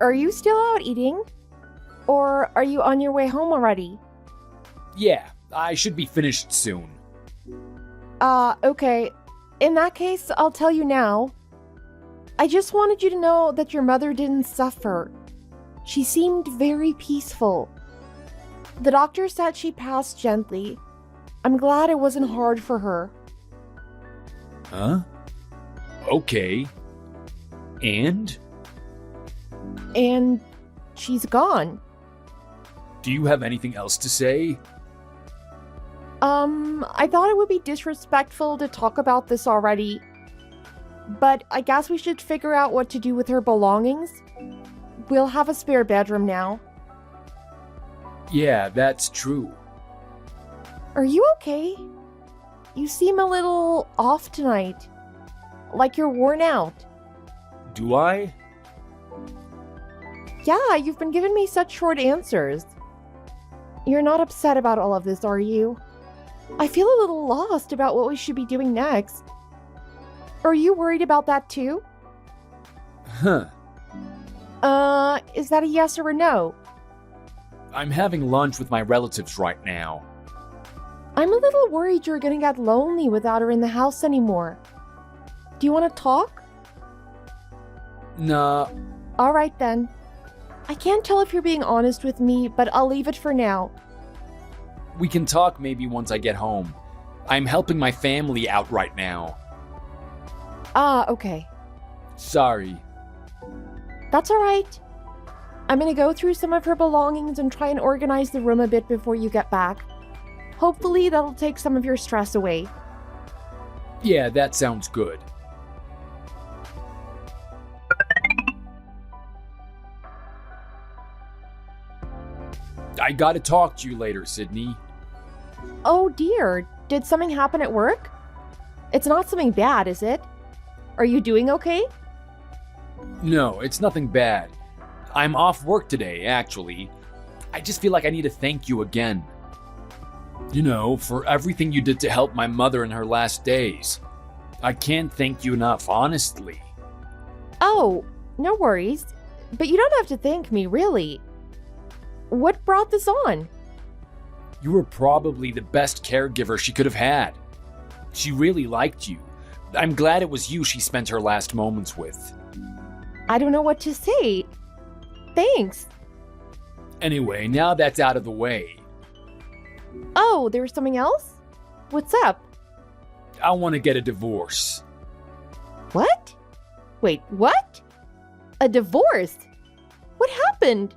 are you still out eating? Or are you on your way home already? Yeah, I should be finished soon. Okay. In that case, I'll tell you now. I just wanted you to know that your mother didn't suffer. She seemed very peaceful. The doctor said she passed gently. I'm glad it wasn't hard for her. Huh? Okay. And? And she's gone. Do you have anything else to say? I thought it would be disrespectful to talk about this already. But I guess we should figure out what to do with her belongings. We'll have a spare bedroom now. Yeah, that's true. Are you okay? You seem a little off tonight. Like you're worn out. Do I? Yeah, you've been giving me such short answers. You're not upset about all of this, are you? I feel a little lost about what we should be doing next. Are you worried about that too? Huh. Is that a yes or a no? I'm having lunch with my relatives right now. I'm a little worried you're gonna get lonely without her in the house anymore. Do you want to talk? Nah. Alright then. I can't tell if you're being honest with me, but I'll leave it for now. We can talk maybe once I get home. I'm helping my family out right now. Okay. Sorry. That's alright. I'm gonna go through some of her belongings and try and organize the room a bit before you get back. Hopefully that'll take some of your stress away. Yeah, that sounds good. I gotta talk to you later, Sydney. Oh dear, did something happen at work? It's not something bad, is it? Are you doing okay? No, it's nothing bad. I'm off work today, actually. I just feel like I need to thank you again. You know, for everything you did to help my mother in her last days. I can't thank you enough, honestly. Oh, no worries. But you don't have to thank me, really. What brought this on? You were probably the best caregiver she could have had. She really liked you. I'm glad it was you she spent her last moments with. I don't know what to say. Thanks. Anyway, now that's out of the way. Oh, there was something else? What's up? I want to get a divorce. What? Wait, what? A divorce? What happened?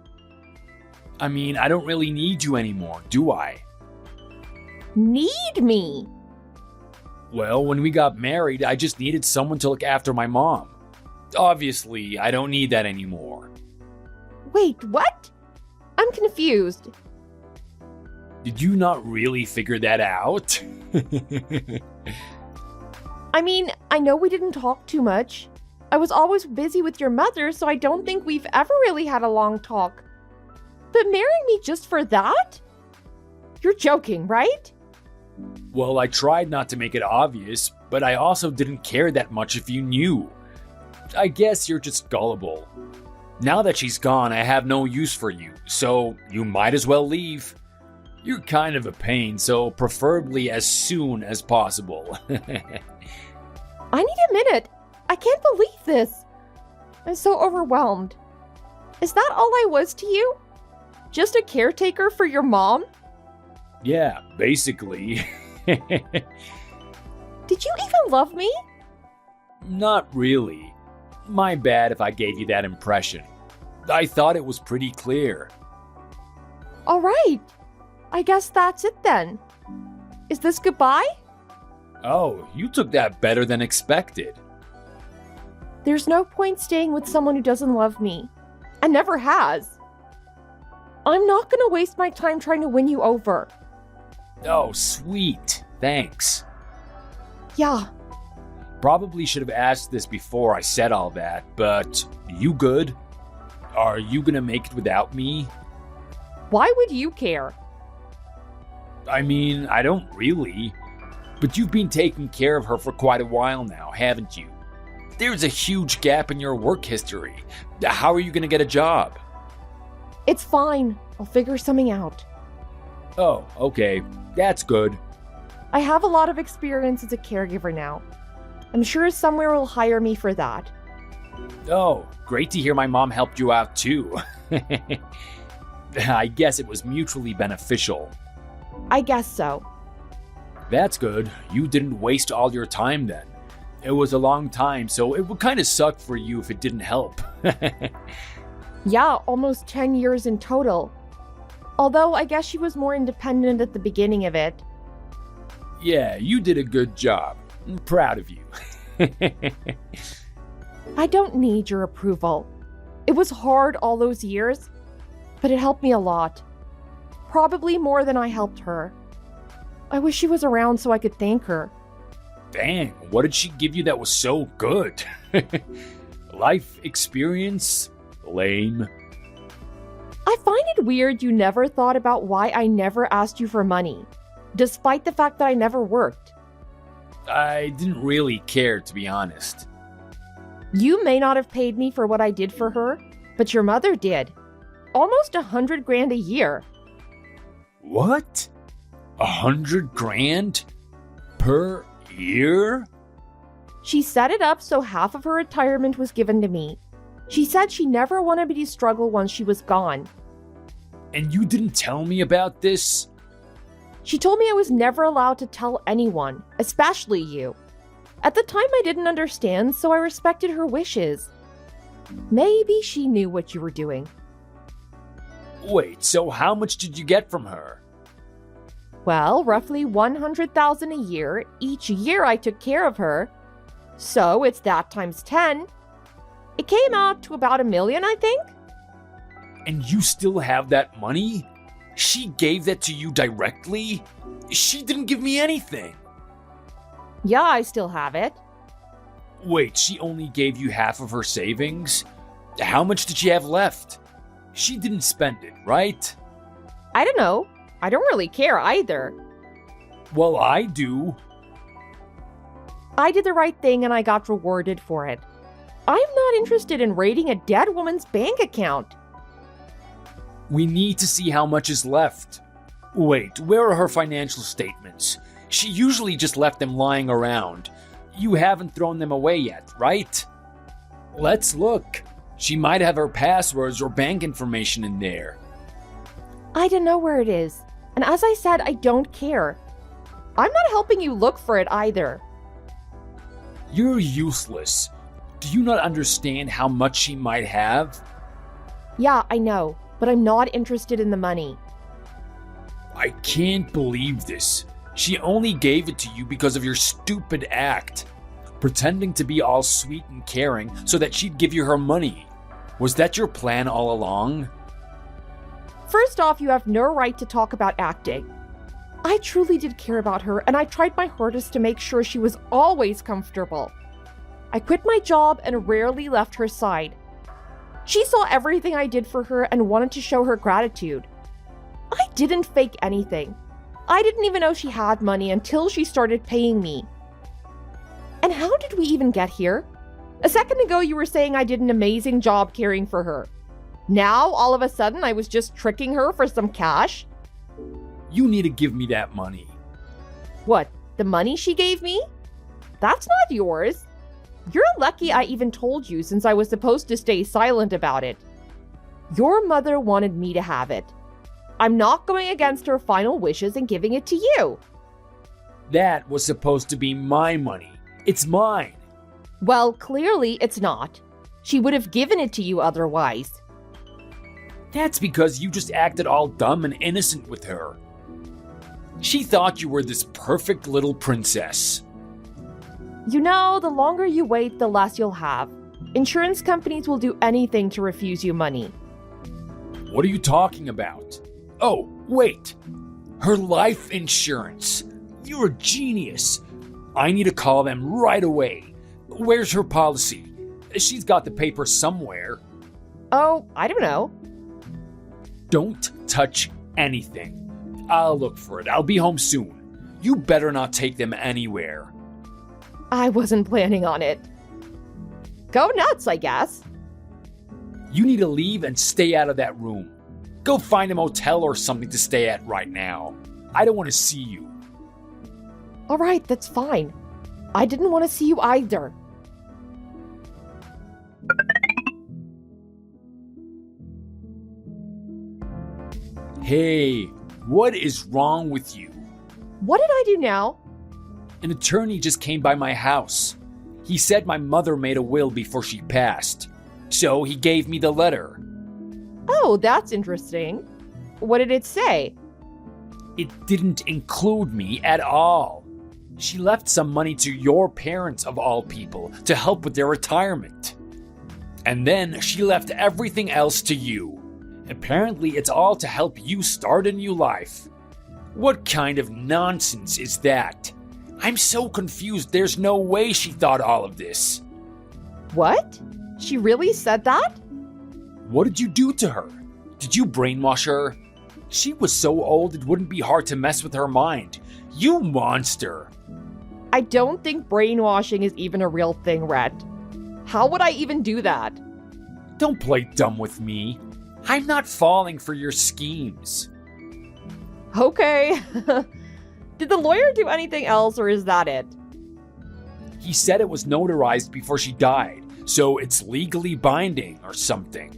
I mean, I don't really need you anymore, do I? Need me? Well, when we got married, I just needed someone to look after my mom. Obviously, I don't need that anymore. Wait, what? I'm confused. Did you not really figure that out? I mean, I know we didn't talk too much. I was always busy with your mother, so I don't think we've ever really had a long talk. But marrying me just for that? You're joking, right? Well, I tried not to make it obvious, but I also didn't care that much if you knew. I guess you're just gullible. Now that she's gone, I have no use for you, so you might as well leave. You're kind of a pain, so preferably as soon as possible. I need a minute. I can't believe this. I'm so overwhelmed. Is that all I was to you? Just a caretaker for your mom? Yeah, basically. Did you even love me? Not really. My bad if I gave you that impression. I thought it was pretty clear. All right. I guess that's it then. Is this goodbye? Oh, you took that better than expected. There's no point staying with someone who doesn't love me. And never has. I'm not gonna waste my time trying to win you over. Oh, sweet. Thanks. Yeah. Probably should have asked this before I said all that, but you good? Are you gonna make it without me? Why would you care? I mean, I don't really. But you've been taking care of her for quite a while now, haven't you? There's a huge gap in your work history. How are you going to get a job? It's fine. I'll figure something out. Oh, okay. That's good. I have a lot of experience as a caregiver now. I'm sure somewhere will hire me for that. Oh, great to hear my mom helped you out too. I guess it was mutually beneficial. I guess so. That's good. You didn't waste all your time then. It was a long time, so it would kind of suck for you if it didn't help. Yeah, almost 10 years in total. Although I guess she was more independent at the beginning of it. Yeah, you did a good job. I'm proud of you. I don't need your approval. It was hard all those years, but it helped me a lot. Probably more than I helped her. I wish she was around so I could thank her. Dang, what did she give you that was so good? Life experience? Lame. I find it weird you never thought about why I never asked you for money, despite the fact that I never worked. I didn't really care, to be honest. You may not have paid me for what I did for her, but your mother did. Almost $100,000 a year. What? $100,000 per year? She set it up so half of her retirement was given to me. She said she never wanted me to struggle once she was gone. And you didn't tell me about this? She told me I was never allowed to tell anyone, especially you. At the time I didn't understand, so I respected her wishes. Maybe she knew what you were doing. Wait, so how much did you get from her? Well, roughly $100,000 a year each year I took care of her. So it's that times 10. It came out to about $1 million, I think. And you still have that money? She gave that to you directly? She didn't give me anything. Yeah, I still have it. Wait, she only gave you half of her savings? How much did she have left? She didn't spend it, right? I don't know. I don't really care either. Well, I do. I did the right thing and I got rewarded for it. I'm not interested in raiding a dead woman's bank account. We need to see how much is left. Wait, where are her financial statements? She usually just left them lying around. You haven't thrown them away yet, right? Let's look. She might have her passwords or bank information in there. I don't know where it is. And as I said, I don't care. I'm not helping you look for it either. You're useless. Do you not understand how much she might have? Yeah, I know, but I'm not interested in the money. I can't believe this. She only gave it to you because of your stupid act. Pretending to be all sweet and caring so that she'd give you her money. Was that your plan all along? First off, you have no right to talk about acting. I truly did care about her, and I tried my hardest to make sure she was always comfortable. I quit my job and rarely left her side. She saw everything I did for her and wanted to show her gratitude. I didn't fake anything. I didn't even know she had money until she started paying me. And how did we even get here? A second ago, you were saying I did an amazing job caring for her. Now, all of a sudden, I was just tricking her for some cash? You need to give me that money. What, the money she gave me? That's not yours. You're lucky I even told you since I was supposed to stay silent about it. Your mother wanted me to have it. I'm not going against her final wishes and giving it to you. That was supposed to be my money. It's mine. Well, clearly it's not. She would have given it to you otherwise. That's because you just acted all dumb and innocent with her. She thought you were this perfect little princess. You know, the longer you wait, the less you'll have. Insurance companies will do anything to refuse you money. What are you talking about? Oh, wait. Her life insurance. You're a genius. I need to call them right away. Where's her policy? She's got the paper somewhere. Oh, I don't know. Don't touch anything. I'll look for it. I'll be home soon. You better not take them anywhere. I wasn't planning on it. Go nuts, I guess. You need to leave and stay out of that room. Go find a motel or something to stay at right now. I don't want to see you. All right, that's fine. I didn't want to see you either. Hey, what is wrong with you? What did I do now? An attorney just came by my house. He said my mother made a will before she passed. So he gave me the letter. Oh, that's interesting. What did it say? It didn't include me at all. She left some money to your parents, of all people, to help with their retirement. And then she left everything else to you. Apparently, it's all to help you start a new life. What kind of nonsense is that? I'm so confused, there's no way she thought all of this. What? She really said that? What did you do to her? Did you brainwash her? She was so old it wouldn't be hard to mess with her mind. You monster! I don't think brainwashing is even a real thing, Rhett. How would I even do that? Don't play dumb with me. I'm not falling for your schemes. Okay. Did the lawyer do anything else, or is that it? He said it was notarized before she died, so it's legally binding or something.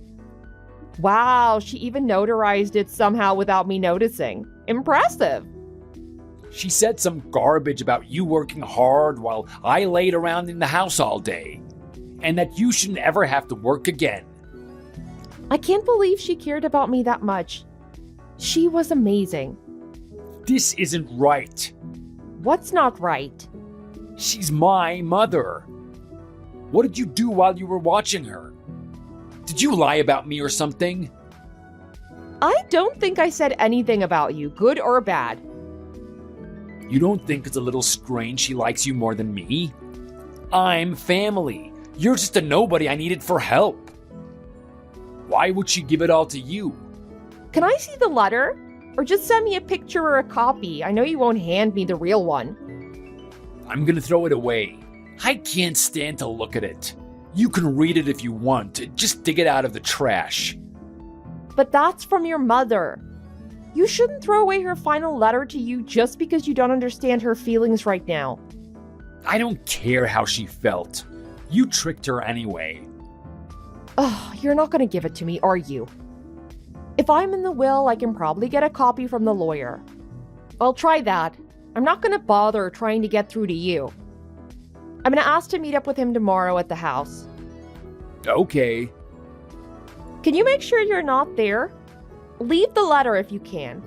Wow, she even notarized it somehow without me noticing. Impressive. She said some garbage about you working hard while I laid around in the house all day, and that you shouldn't ever have to work again. I can't believe she cared about me that much. She was amazing. This isn't right. What's not right? She's my mother. What did you do while you were watching her? Did you lie about me or something? I don't think I said anything about you, good or bad. You don't think it's a little strange she likes you more than me? I'm family. You're just a nobody I needed for help. Why would she give it all to you? Can I see the letter? Or just send me a picture or a copy. I know you won't hand me the real one. I'm gonna throw it away. I can't stand to look at it. You can read it if you want. Just dig it out of the trash. But that's from your mother. You shouldn't throw away her final letter to you just because you don't understand her feelings right now. I don't care how she felt. You tricked her anyway. Ugh, you're not gonna give it to me, are you? If I'm in the will, I can probably get a copy from the lawyer. I'll try that. I'm not gonna bother trying to get through to you. I'm gonna ask to meet up with him tomorrow at the house. Okay. Can you make sure you're not there? Leave the letter if you can.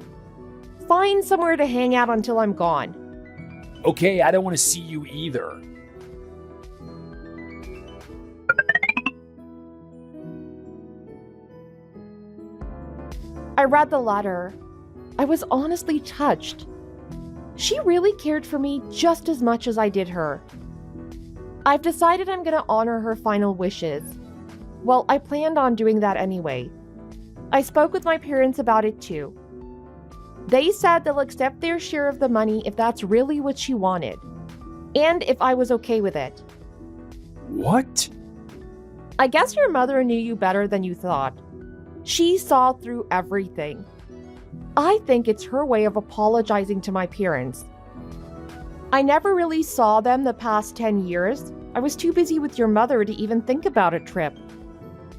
Find somewhere to hang out until I'm gone. Okay, I don't want to see you either. I read the letter. I was honestly touched. She really cared for me just as much as I did her. I've decided I'm gonna honor her final wishes. Well, I planned on doing that anyway. I spoke with my parents about it too. They said they'll accept their share of the money if that's really what she wanted, and if I was okay with it. What? I guess your mother knew you better than you thought. She saw through everything. I think it's her way of apologizing to my parents. I never really saw them the past 10 years. I was too busy with your mother to even think about a trip.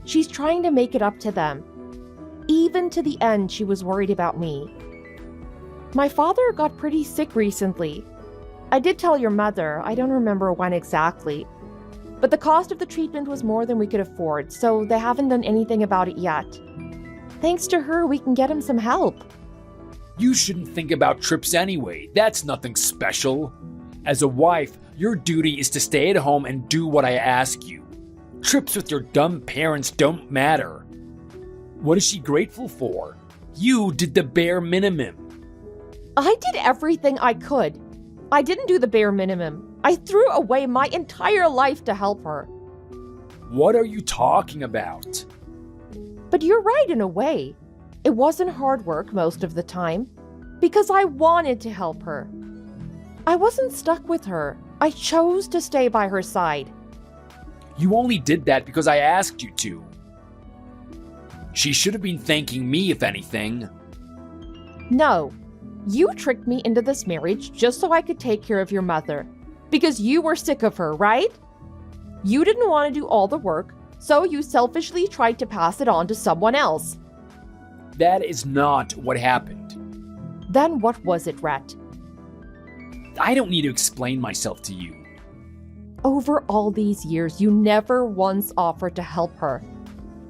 She's trying to make it up to them. Even to the end, she was worried about me. My father got pretty sick recently. I did tell your mother, I don't remember when exactly. But the cost of the treatment was more than we could afford, so they haven't done anything about it yet. Thanks to her, we can get him some help. You shouldn't think about trips anyway. That's nothing special. As a wife, your duty is to stay at home and do what I ask you. Trips with your dumb parents don't matter. What is she grateful for? You did the bare minimum. I did everything I could. I didn't do the bare minimum. I threw away my entire life to help her. What are you talking about? But you're right in a way. It wasn't hard work most of the time, because I wanted to help her. I wasn't stuck with her. I chose to stay by her side. You only did that because I asked you to. She should have been thanking me, if anything. No, you tricked me into this marriage just so I could take care of your mother. Because you were sick of her, right? You didn't want to do all the work, so you selfishly tried to pass it on to someone else. That is not what happened. Then what was it, Rhett? I don't need to explain myself to you. Over all these years, you never once offered to help her.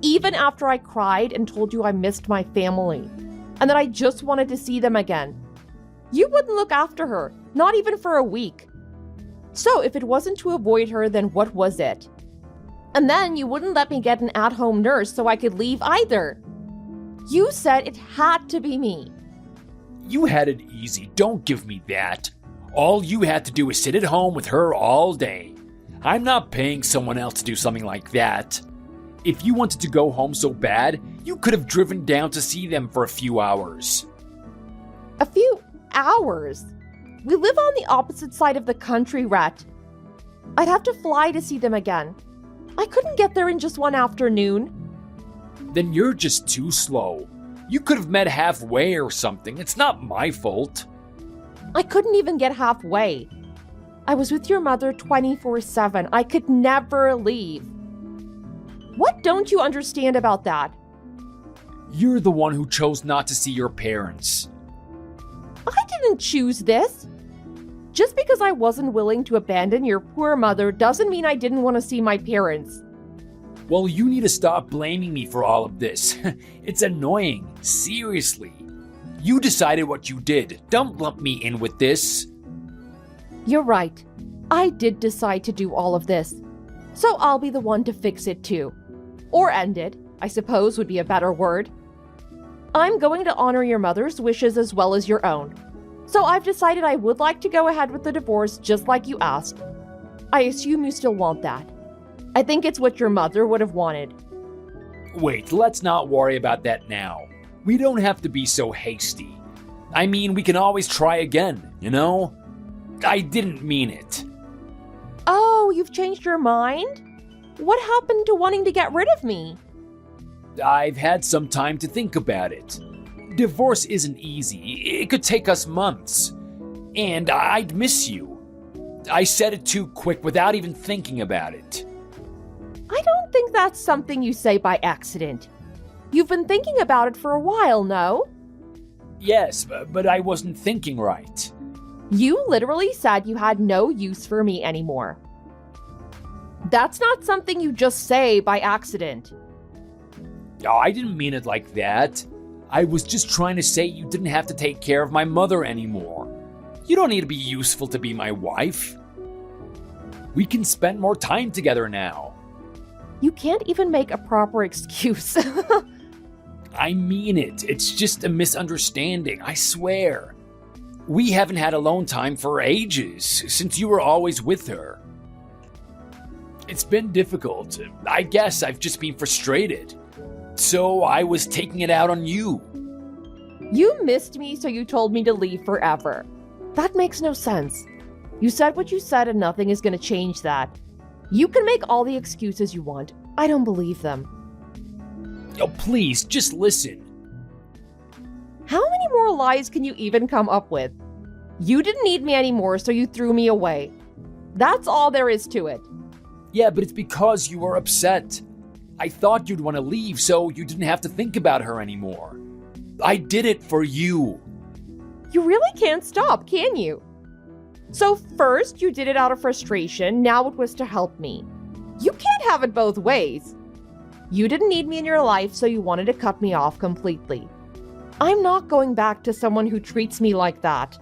Even after I cried and told you I missed my family, and that I just wanted to see them again. You wouldn't look after her, not even for a week. So if it wasn't to avoid her, then what was it? And then you wouldn't let me get an at-home nurse so I could leave either. You said it had to be me. You had it easy, don't give me that. All you had to do was sit at home with her all day. I'm not paying someone else to do something like that. If you wanted to go home so bad, you could have driven down to see them for a few hours. A few hours? We live on the opposite side of the country, Rhett. I'd have to fly to see them again. I couldn't get there in just one afternoon. Then you're just too slow. You could have met halfway or something. It's not my fault. I couldn't even get halfway. I was with your mother 24/7. I could never leave. What don't you understand about that? You're the one who chose not to see your parents. I didn't choose this. Just because I wasn't willing to abandon your poor mother doesn't mean I didn't want to see my parents. Well, you need to stop blaming me for all of this. It's annoying. Seriously. You decided what you did. Don't lump me in with this. You're right. I did decide to do all of this. So I'll be the one to fix it too. Or end it, I suppose would be a better word. I'm going to honor your mother's wishes as well as your own. So I've decided I would like to go ahead with the divorce just like you asked. I assume you still want that. I think it's what your mother would have wanted. Wait, let's not worry about that now. We don't have to be so hasty. I mean, we can always try again, you know? I didn't mean it. Oh, you've changed your mind? What happened to wanting to get rid of me? I've had some time to think about it. Divorce isn't easy. It could take us months. And I'd miss you. I said it too quick without even thinking about it. I don't think that's something you say by accident. You've been thinking about it for a while, no? Yes, but I wasn't thinking right. You literally said you had no use for me anymore. That's not something you just say by accident. Oh, I didn't mean it like that. I was just trying to say you didn't have to take care of my mother anymore. You don't need to be useful to be my wife. We can spend more time together now. You can't even make a proper excuse. I mean it. It's just a misunderstanding, I swear. We haven't had alone time for ages, since you were always with her. It's been difficult. I guess I've just been frustrated. So I was taking it out on you. You missed me, so you told me to leave forever. That makes no sense. You said what you said and nothing is going to change that. You can make all the excuses you want. I don't believe them. Oh, please, just listen. How many more lies can you even come up with? You didn't need me anymore, so you threw me away. That's all there is to it. Yeah, but it's because you were upset. I thought you'd want to leave so you didn't have to think about her anymore. I did it for you. You really can't stop, can you? So first you did it out of frustration, now it was to help me. You can't have it both ways. You didn't need me in your life, so you wanted to cut me off completely. I'm not going back to someone who treats me like that.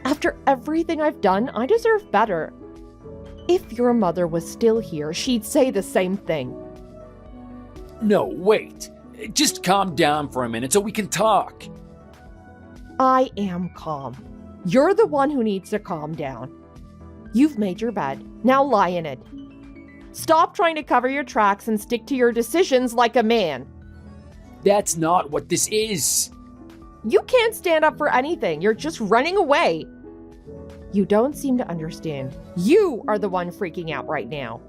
After everything I've done, I deserve better. If your mother was still here, she'd say the same thing. No, wait. Just calm down for a minute so we can talk. I am calm. You're the one who needs to calm down. You've made your bed. Now lie in it. Stop trying to cover your tracks and stick to your decisions like a man. That's not what this is. You can't stand up for anything. You're just running away. You don't seem to understand. You are the one freaking out right now.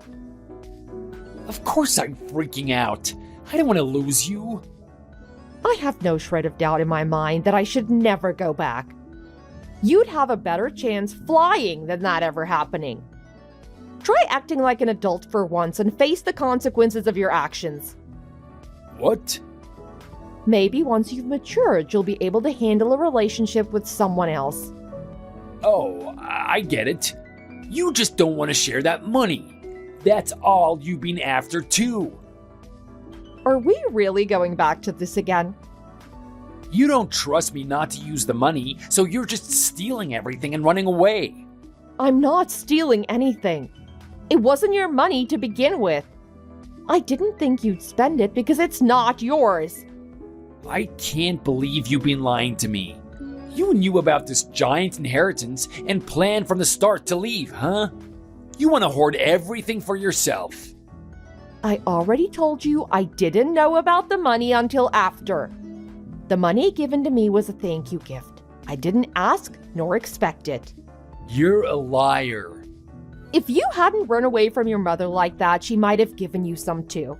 Of course I'm freaking out. I don't want to lose you. I have no shred of doubt in my mind that I should never go back. You'd have a better chance flying than that ever happening. Try acting like an adult for once and face the consequences of your actions. What? Maybe once you've matured, you'll be able to handle a relationship with someone else. Oh, I get it. You just don't want to share that money. That's all you've been after too. Are we really going back to this again? You don't trust me not to use the money, so you're just stealing everything and running away. I'm not stealing anything. It wasn't your money to begin with. I didn't think you'd spend it because it's not yours. I can't believe you've been lying to me. You knew about this giant inheritance and planned from the start to leave, huh? You want to hoard everything for yourself. I already told you I didn't know about the money until after. The money given to me was a thank you gift. I didn't ask nor expect it. You're a liar. If you hadn't run away from your mother like that, she might have given you some too.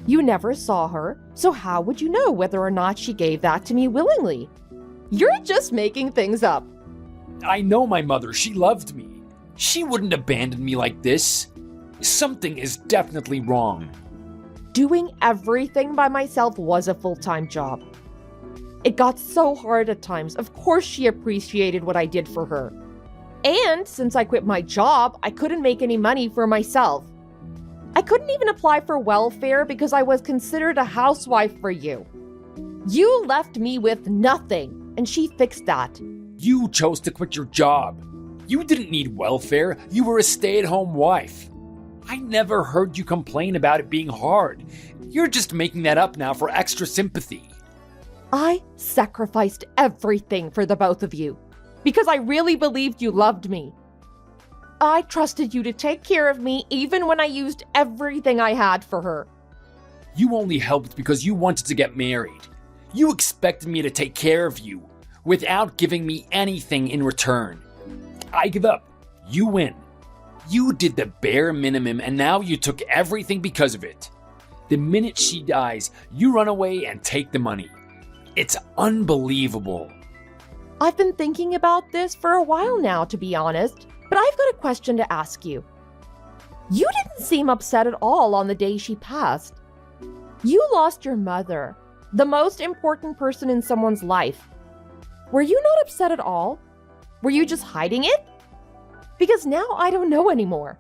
You never saw her, so how would you know whether or not she gave that to me willingly? You're just making things up. I know my mother. She loved me. She wouldn't abandon me like this. Something is definitely wrong. Doing everything by myself was a full-time job. It got so hard at times. Of course she appreciated what I did for her. And since I quit my job, I couldn't make any money for myself. I couldn't even apply for welfare because I was considered a housewife for you. You left me with nothing, and she fixed that. You chose to quit your job. You didn't need welfare. You were a stay-at-home wife. I never heard you complain about it being hard. You're just making that up now for extra sympathy. I sacrificed everything for the both of you because I really believed you loved me. I trusted you to take care of me even when I used everything I had for her. You only helped because you wanted to get married. You expected me to take care of you without giving me anything in return. I give up. You win. You did the bare minimum and now you took everything because of it. The minute she dies, you run away and take the money. It's unbelievable. I've been thinking about this for a while now, to be honest, but I've got a question to ask you. You didn't seem upset at all on the day she passed. You lost your mother, the most important person in someone's life. Were you not upset at all? Were you just hiding it? Because now I don't know anymore.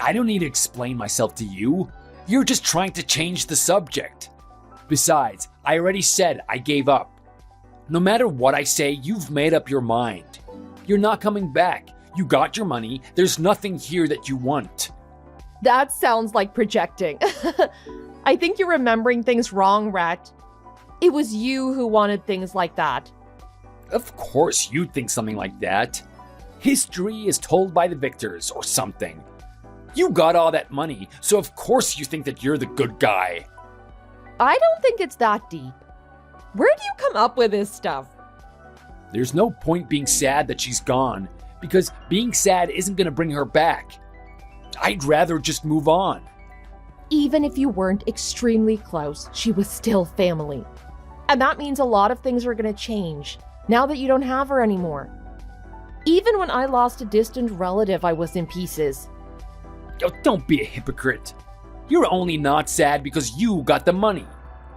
I don't need to explain myself to you. You're just trying to change the subject. Besides, I already said I gave up. No matter what I say, you've made up your mind. You're not coming back. You got your money. There's nothing here that you want. That sounds like projecting. I think you're remembering things wrong, Rhett. It was you who wanted things like that. Of course you'd think something like that. History is told by the victors or something. You got all that money, so of course you think that you're the good guy. I don't think it's that deep. Where do you come up with this stuff? There's no point being sad that she's gone, because being sad isn't going to bring her back. I'd rather just move on. Even if you weren't extremely close, she was still family. And that means a lot of things are going to change now that you don't have her anymore. Even when I lost a distant relative, I was in pieces. Oh, don't be a hypocrite. You're only not sad because you got the money.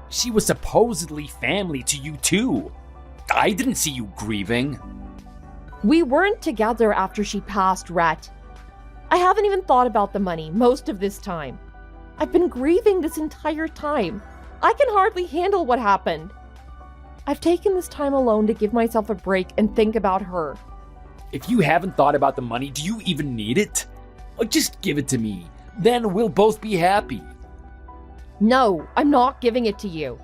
She was supposedly family to you too. I didn't see you grieving. We weren't together after she passed, Rhett. I haven't even thought about the money most of this time. I've been grieving this entire time. I can hardly handle what happened. I've taken this time alone to give myself a break and think about her. If you haven't thought about the money, do you even need it? Or just give it to me. Then we'll both be happy. No, I'm not giving it to you.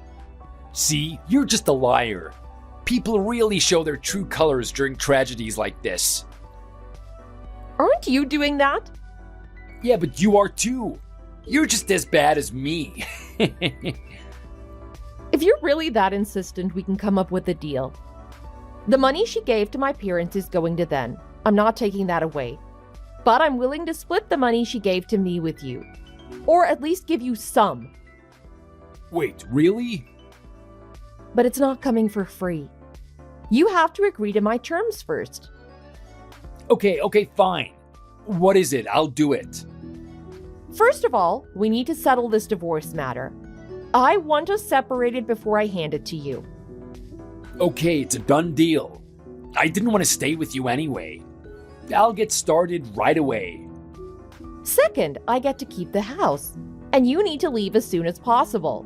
See, you're just a liar. People really show their true colors during tragedies like this. Aren't you doing that? Yeah, but you are too. You're just as bad as me. If you're really that insistent, we can come up with a deal. The money she gave to my parents is going to them. I'm not taking that away. But I'm willing to split the money she gave to me with you. Or at least give you some. Wait, really? But it's not coming for free. You have to agree to my terms first. Okay, fine. What is it? I'll do it. First of all, we need to settle this divorce matter. I want us separated before I hand it to you. Okay, it's a done deal. I didn't want to stay with you anyway. I'll get started right away. Second, I get to keep the house, and you need to leave as soon as possible.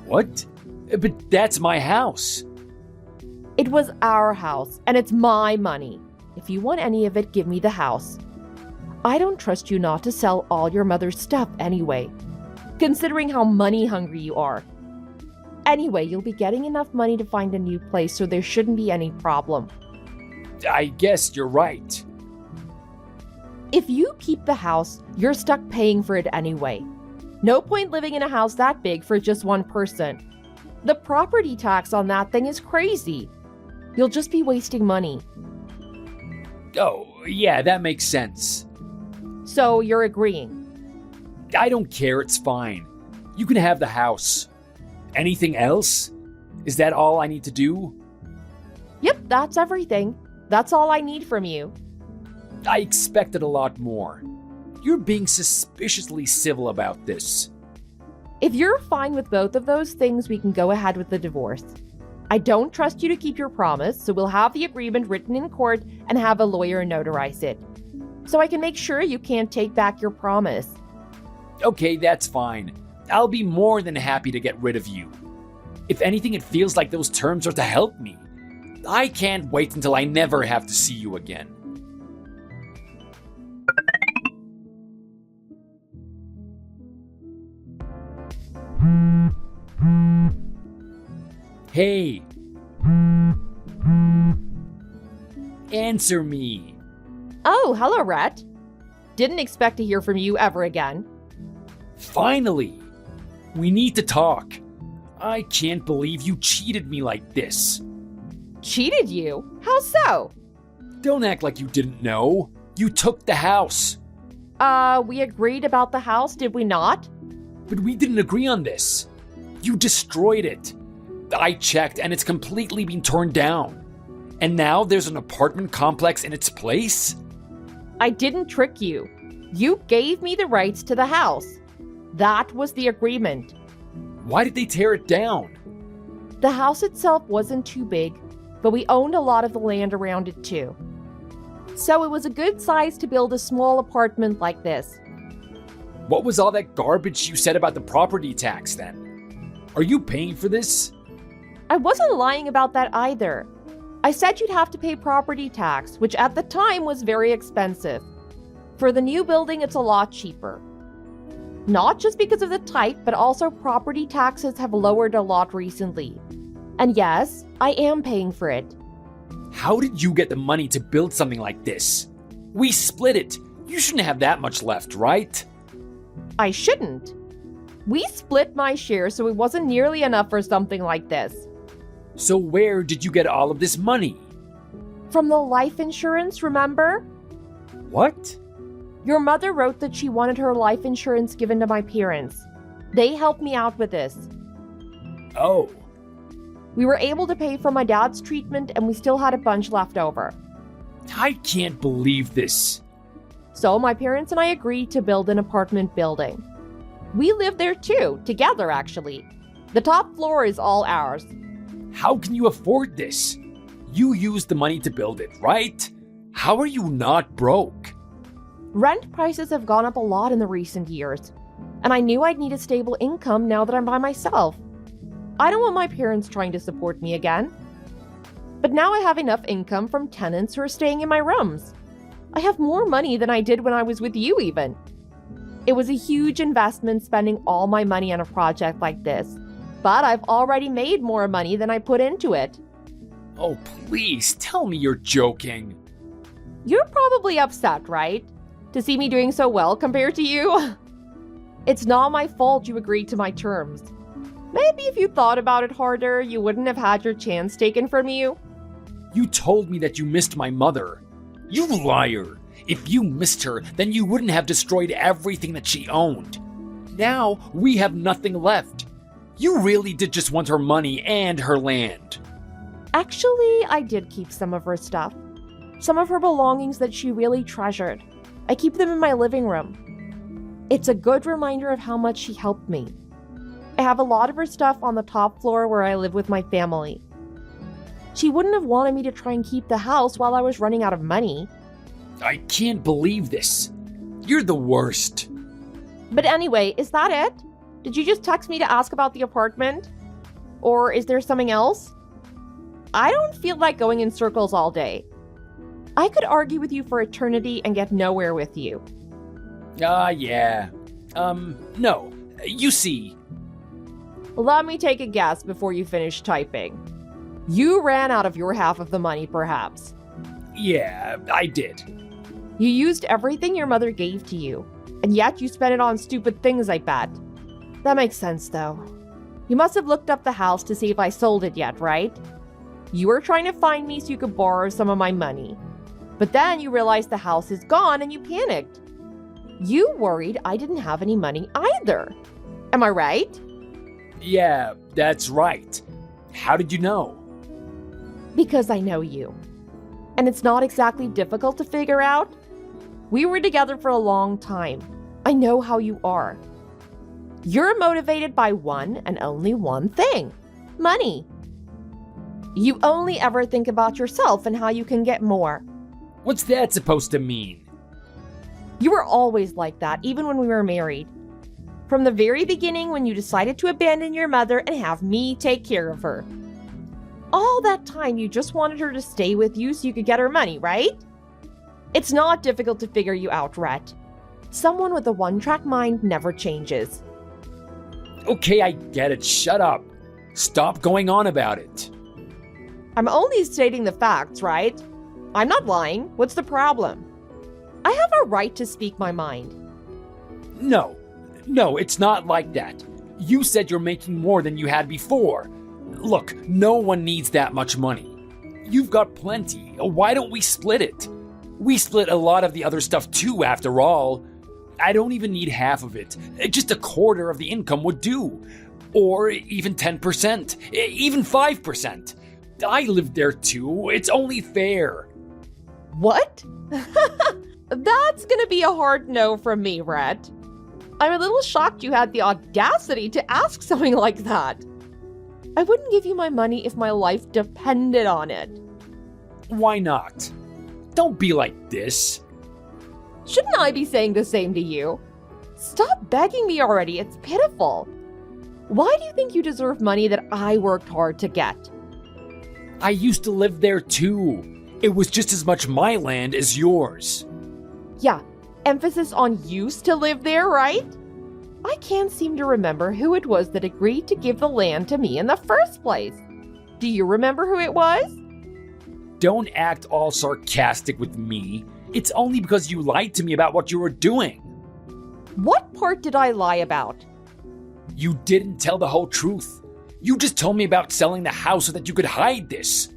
What? But that's my house. It was our house, and it's my money. If you want any of it, give me the house. I don't trust you not to sell all your mother's stuff anyway, considering how money hungry you are. Anyway, you'll be getting enough money to find a new place, so there shouldn't be any problem. I guess you're right. If you keep the house, you're stuck paying for it anyway. No point living in a house that big for just one person. The property tax on that thing is crazy. You'll just be wasting money. Oh, yeah, that makes sense. So you're agreeing? I don't care, it's fine. You can have the house. Anything else? Is that all I need to do? Yep, that's everything. That's all I need from you. I expected a lot more. You're being suspiciously civil about this. If you're fine with both of those things, we can go ahead with the divorce. I don't trust you to keep your promise, so we'll have the agreement written in court and have a lawyer notarize it. So I can make sure you can't take back your promise. Okay, that's fine. I'll be more than happy to get rid of you. If anything, it feels like those terms are to help me. I can't wait until I never have to see you again. Hey! Answer me! Oh, hello, Rhett. Didn't expect to hear from you ever again. Finally! We need to talk. I can't believe you cheated me like this. Cheated you? How so? Don't act like you didn't know. You took the house. We agreed about the house, did we not? But we didn't agree on this. You destroyed it. I checked and it's completely been torn down. And now there's an apartment complex in its place? I didn't trick you. You gave me the rights to the house. That was the agreement. Why did they tear it down? The house itself wasn't too big, but we owned a lot of the land around it too. So it was a good size to build a small apartment like this. What was all that garbage you said about the property tax then? Are you paying for this? I wasn't lying about that either. I said you'd have to pay property tax, which at the time was very expensive. For the new building, it's a lot cheaper. Not just because of the type, but also property taxes have lowered a lot recently. And yes, I am paying for it. How did you get the money to build something like this? We split it. You shouldn't have that much left, right? I shouldn't. We split my share, so it wasn't nearly enough for something like this. So where did you get all of this money? From the life insurance, remember? What? Your mother wrote that she wanted her life insurance given to my parents. They helped me out with this. Oh. We were able to pay for my dad's treatment and we still had a bunch left over. I can't believe this. So my parents and I agreed to build an apartment building. We live there too, together actually. The top floor is all ours. How can you afford this? You used the money to build it, right? How are you not broke? Rent prices have gone up a lot in the recent years, and I knew I'd need a stable income now that I'm by myself. I don't want my parents trying to support me again. But now I have enough income from tenants who are staying in my rooms. I have more money than I did when I was with you even. It was a huge investment spending all my money on a project like this, but I've already made more money than I put into it. Oh, please, tell me you're joking. You're probably upset, right? To see me doing so well compared to you? It's not my fault you agreed to my terms. Maybe if you thought about it harder, you wouldn't have had your chance taken from you. You told me that you missed my mother. You liar. If you missed her, then you wouldn't have destroyed everything that she owned. Now, we have nothing left. You really did just want her money and her land. Actually, I did keep some of her stuff. Some of her belongings that she really treasured. I keep them in my living room. It's a good reminder of how much she helped me. I have a lot of her stuff on the top floor where I live with my family. She wouldn't have wanted me to try and keep the house while I was running out of money. I can't believe this. You're the worst. But anyway, is that it? Did you just text me to ask about the apartment? Or is there something else? I don't feel like going in circles all day. I could argue with you for eternity and get nowhere with you. Yeah. No. You see. Let me take a guess before you finish typing. You ran out of your half of the money, perhaps. Yeah, I did. You used everything your mother gave to you, and yet you spent it on stupid things, I bet. That makes sense, though. You must have looked up the house to see if I sold it yet, right? You were trying to find me so you could borrow some of my money. But then you realized the house is gone and you panicked. You worried I didn't have any money either. Am I right? Yeah, that's right. How did you know? Because I know you. And it's not exactly difficult to figure out. We were together for a long time. I know how you are. You're motivated by one and only one thing: money. You only ever think about yourself and how you can get more. What's that supposed to mean? You were always like that, even when we were married. From the very beginning, when you decided to abandon your mother and have me take care of her. All that time, you just wanted her to stay with you so you could get her money, right? It's not difficult to figure you out, Rhett. Someone with a one-track mind never changes. Okay, I get it. Shut up. Stop going on about it. I'm only stating the facts, right? I'm not lying. What's the problem? I have a right to speak my mind. No, it's not like that. You said you're making more than you had before. Look, no one needs that much money. You've got plenty. Why don't we split it? We split a lot of the other stuff too, after all. I don't even need half of it. Just a quarter of the income would do. Or even 10%, even 5%. I lived there too. It's only fair. What? That's gonna be a hard no from me, Rhett. I'm a little shocked you had the audacity to ask something like that. I wouldn't give you my money if my life depended on it. Why not? Don't be like this. Shouldn't I be saying the same to you? Stop begging me already, it's pitiful. Why do you think you deserve money that I worked hard to get? I used to live there too. It was just as much my land as yours. Yeah, emphasis on used to live there, right? I can't seem to remember who it was that agreed to give the land to me in the first place. Do you remember who it was? Don't act all sarcastic with me. It's only because you lied to me about what you were doing. What part did I lie about? You didn't tell the whole truth. You just told me about selling the house so that you could hide this.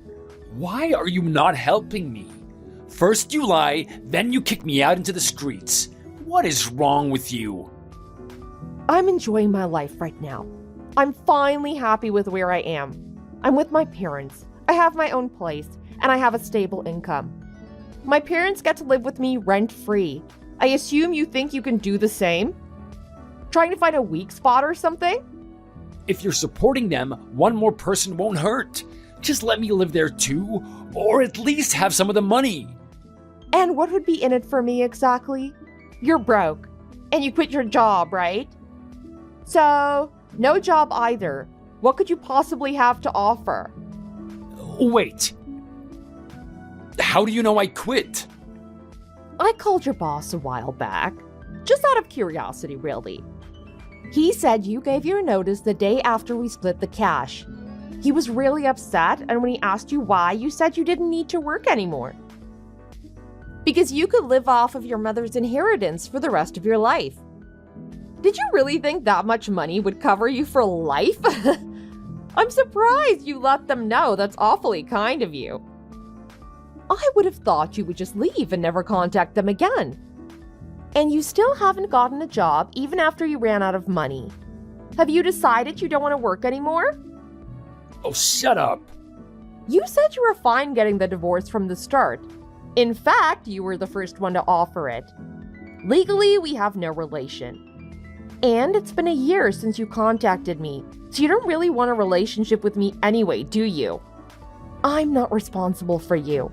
Why are you not helping me? First you lie, then you kick me out into the streets. What is wrong with you? I'm enjoying my life right now. I'm finally happy with where I am. I'm with my parents. I have my own place, and I have a stable income. My parents get to live with me rent-free. I assume you think you can do the same? Trying to find a weak spot or something? If you're supporting them, one more person won't hurt. Just let me live there too, or at least have some of the money. And what would be in it for me exactly? You're broke, and you quit your job, right? So, no job either. What could you possibly have to offer? Wait. How do you know I quit? I called your boss a while back. Just out of curiosity, really. He said you gave your notice the day after we split the cash. He was really upset, and when he asked you why, you said you didn't need to work anymore. Because you could live off of your mother's inheritance for the rest of your life. Did you really think that much money would cover you for life? I'm surprised you let them know. That's awfully kind of you. I would have thought you would just leave and never contact them again. And you still haven't gotten a job even after you ran out of money. Have you decided you don't want to work anymore? Oh, shut up. You said you were fine getting the divorce from the start. In fact, you were the first one to offer it. Legally, we have no relation. And it's been a year since you contacted me, so you don't really want a relationship with me anyway, do you? I'm not responsible for you.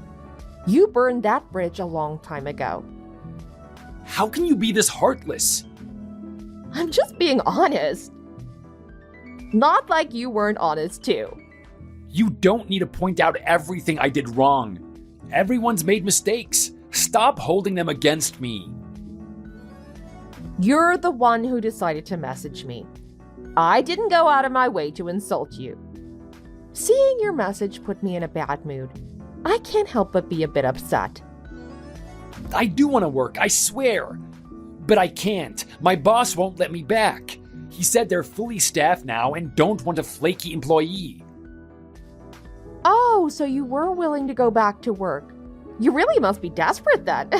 You burned that bridge a long time ago. How can you be this heartless? I'm just being honest. Not like you weren't honest too. You don't need to point out everything I did wrong. Everyone's made mistakes. Stop holding them against me. You're the one who decided to message me. I didn't go out of my way to insult you. Seeing your message put me in a bad mood. I can't help but be a bit upset. I do want to work, I swear. But I can't. My boss won't let me back. He said they're fully staffed now and don't want a flaky employee. Oh, so you were willing to go back to work. You really must be desperate then.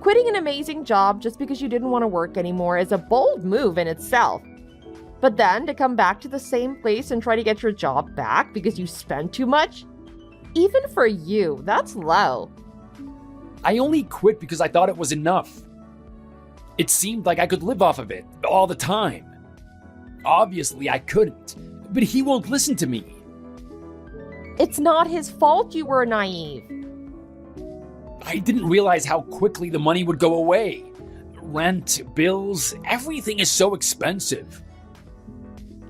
Quitting an amazing job just because you didn't want to work anymore is a bold move in itself. But then to come back to the same place and try to get your job back because you spent too much? Even for you, that's low. I only quit because I thought it was enough. It seemed like I could live off of it all the time. Obviously, I couldn't, but he won't listen to me. It's not his fault you were naive. I didn't realize how quickly the money would go away. Rent, bills, everything is so expensive.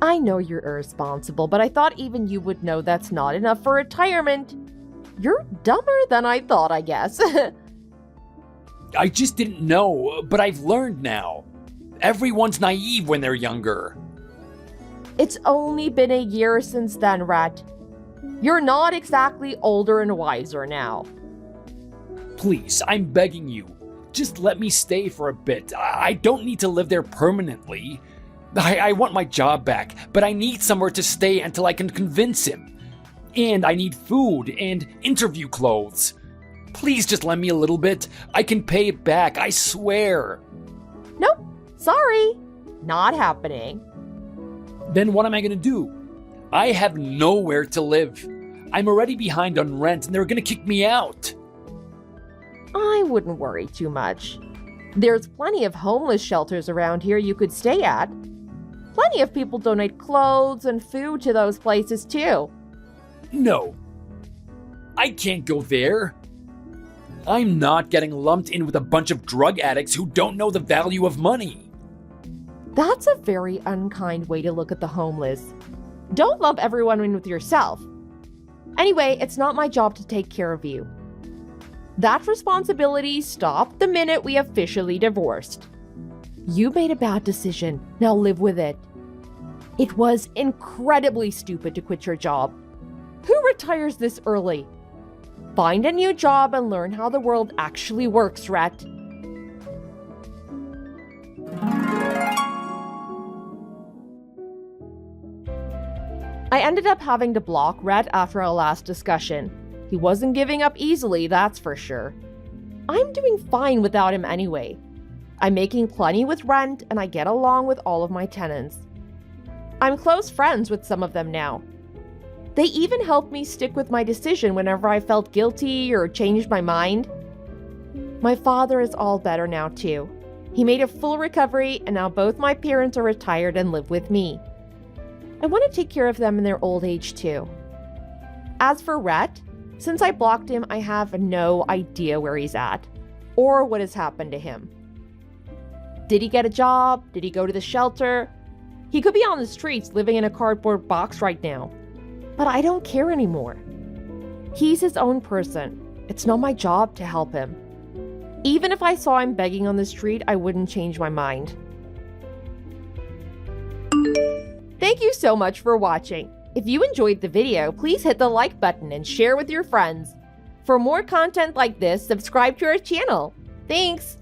I know you're irresponsible, but I thought even you would know that's not enough for retirement. You're dumber than I thought, I guess. I just didn't know, but I've learned now. Everyone's naive when they're younger. It's only been a year since then, Rhett. You're not exactly older and wiser now. Please, I'm begging you. Just let me stay for a bit. I don't need to live there permanently. I want my job back, but I need somewhere to stay until I can convince him. And I need food and interview clothes. Please just lend me a little bit. I can pay it back, I swear. Nope, sorry. Not happening. Then what am I gonna do? I have nowhere to live. I'm already behind on rent and they're gonna kick me out. I wouldn't worry too much. There's plenty of homeless shelters around here you could stay at. Plenty of people donate clothes and food to those places too. No. I can't go there. I'm not getting lumped in with a bunch of drug addicts who don't know the value of money. That's a very unkind way to look at the homeless. Don't lump everyone in with yourself. Anyway, it's not my job to take care of you. That responsibility stopped the minute we officially divorced. You made a bad decision. Now live with it. It was incredibly stupid to quit your job. Who retires this early? Find a new job and learn how the world actually works, Rhett. I ended up having to block Rhett after our last discussion. He wasn't giving up easily, that's for sure. I'm doing fine without him anyway. I'm making plenty with rent and I get along with all of my tenants. I'm close friends with some of them now. They even helped me stick with my decision whenever I felt guilty or changed my mind. My father is all better now too. He made a full recovery and now both my parents are retired and live with me. I want to take care of them in their old age too. As for Rhett, since I blocked him, I have no idea where he's at or what has happened to him. Did he get a job? Did he go to the shelter? He could be on the streets living in a cardboard box right now. But I don't care anymore. He's his own person. It's not my job to help him. Even if I saw him begging on the street, I wouldn't change my mind. Thank you so much for watching. If you enjoyed the video, please hit the like button and share with your friends. For more content like this, subscribe to our channel. Thanks!